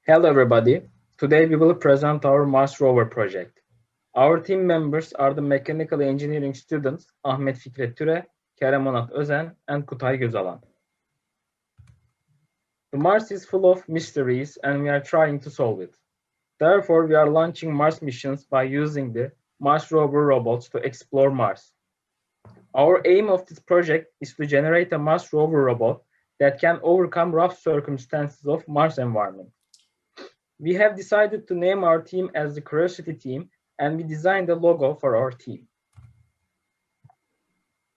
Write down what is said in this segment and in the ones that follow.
Hello everybody. Today we will present our Mars Rover project. Our team members are the mechanical engineering students Ahmet Fikret Türe, Kerem, Onat, Özen, and Kutay, Gözalan. The Mars is full of mysteries and we are trying to solve it. Therefore, we are launching Mars missions by using the Mars Rover robots to explore Mars. Our aim of this project is to generate a Mars Rover robot that can overcome rough circumstances of Mars environment. We have decided to name our team as the Curiosity team, and we designed a logo for our team.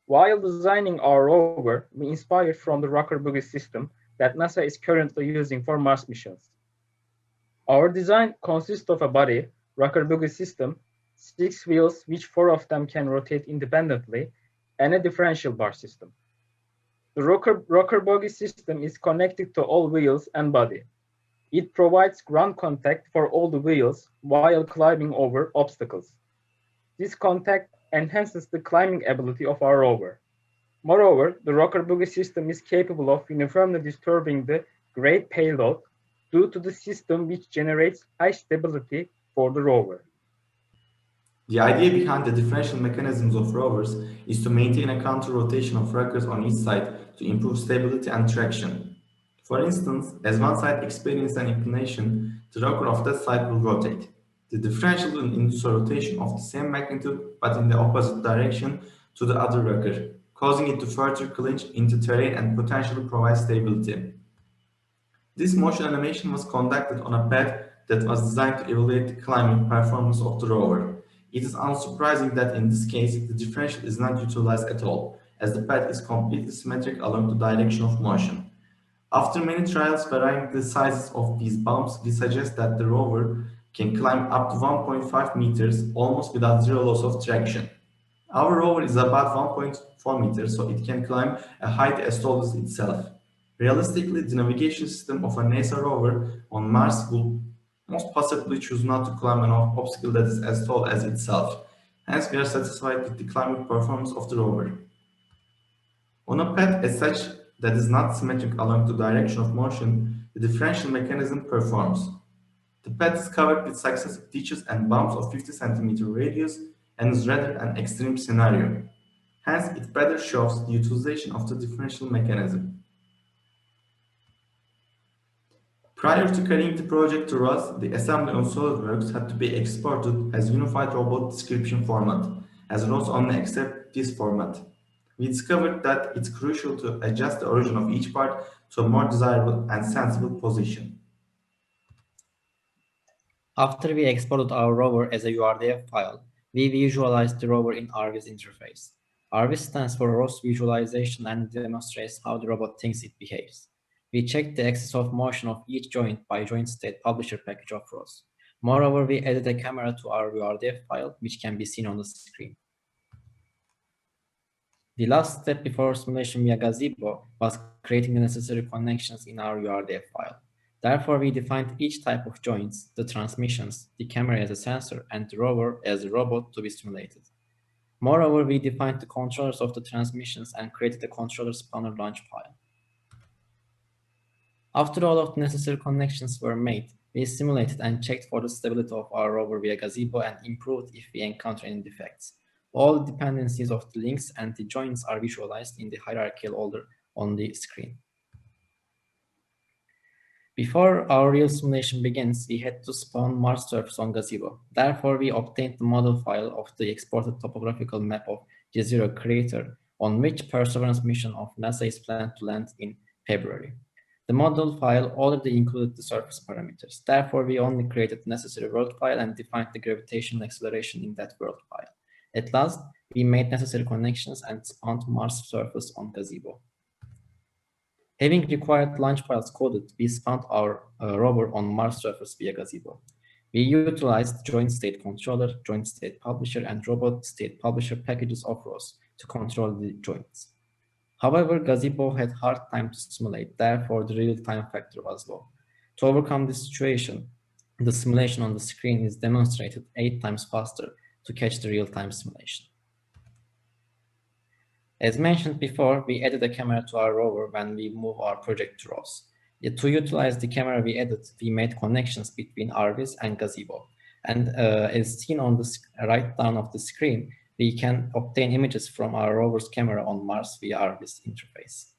While designing our rover, we inspired from the rocker-bogie system that NASA is currently using for Mars missions. Our design consists of a body, rocker-bogie system, 6 wheels, which 4 of them can rotate independently, and a differential bar system. The rocker-bogie system is connected to all wheels and body. It provides ground contact for all the wheels while climbing over obstacles. This contact enhances the climbing ability of our rover. Moreover, the rocker-bogie system is capable of uniformly disturbing the great payload due to the system which generates high stability for the rover. The idea behind the differential mechanisms of rovers is to maintain a counter-rotation of rockers on each side to improve stability and traction. For instance, as one side experiences an inclination, the rocker of that side will rotate. The differential will induce a rotation of the same magnitude but in the opposite direction to the other rocker, causing it to further clinch into terrain and potentially provide stability. This motion animation was conducted on a pad that was designed to evaluate the climbing performance of the rover. It is unsurprising that in this case, the differential is not utilized at all, as the pad is completely symmetric along the direction of motion. After many trials varying the sizes of these bumps, we suggest that the rover can climb up to 1.5 meters almost without zero loss of traction. Our rover is about 1.4 meters, so it can climb a height as tall as itself. Realistically, the navigation system of a NASA rover on Mars will most possibly choose not to climb an obstacle that is as tall as itself. Hence, we are satisfied with the climbing performance of the rover. On a path as such that is not symmetric along the direction of motion, the differential mechanism performs. The path is covered with successive ditches and bumps of 50 cm radius and is rather an extreme scenario. Hence, it better shows the utilization of the differential mechanism. Prior to carrying the project to us, the assembly on SolidWorks had to be exported as unified robot description format, as ROS only accepts this format. We discovered that it's crucial to adjust the origin of each part to a more desirable and sensible position. After we exported our rover as a URDF file, we visualized the rover in RViz interface. RViz stands for ROS visualization and demonstrates how the robot thinks it behaves. We checked the axis of motion of each joint by joint state publisher package of ROS. Moreover, we added a camera to our URDF file, which can be seen on the screen. The last step before simulation via Gazebo was creating the necessary connections in our URDF file. Therefore, we defined each type of joints, the transmissions, the camera as a sensor, and the rover as a robot to be simulated. Moreover, we defined the controllers of the transmissions and created a controller spawner launch file. After all of the necessary connections were made, we simulated and checked for the stability of our rover via Gazebo and improved if we encounter any defects. All the dependencies of the links and the joints are visualized in the hierarchical order on the screen. Before our real simulation begins, we had to spawn Mars surface on Gazebo. Therefore, we obtained the model file of the exported topographical map of Jezero crater, on which Perseverance mission of NASA is planned to land in February. The model file already included the surface parameters. Therefore, we only created the necessary world file and defined the gravitational acceleration in that world file. At last, we made necessary connections and spawned Mars surface on Gazebo. Having required launch files coded, we spawned our rover on Mars surface via Gazebo. We utilized joint state controller, joint state publisher, and robot state publisher packages of ROS to control the joints. However, Gazebo had hard time to simulate, therefore the real-time factor was low. To overcome this situation, the simulation on the screen is demonstrated 8 times faster to catch the real-time simulation. As mentioned before, we added a camera to our rover when we move our project to ROS. To utilize the camera we added, we made connections between RVs and Gazebo. And as seen on the right down of the screen, we can obtain images from our rover's camera on Mars via RV's interface.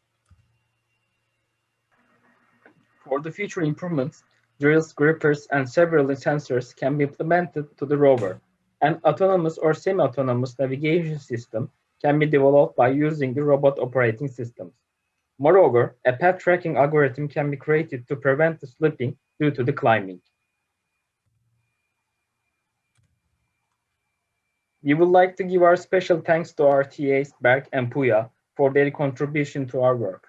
For the future improvements, drills, grippers, and several sensors can be implemented to the rover. An autonomous or semi-autonomous navigation system can be developed by using the robot operating systems. Moreover, a path tracking algorithm can be created to prevent the slipping due to the climbing. We would like to give our special thanks to our TAs, Berk and Puya, for their contribution to our work.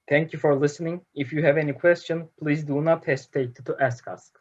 Thank you for listening. If you have any question, please do not hesitate to ask us.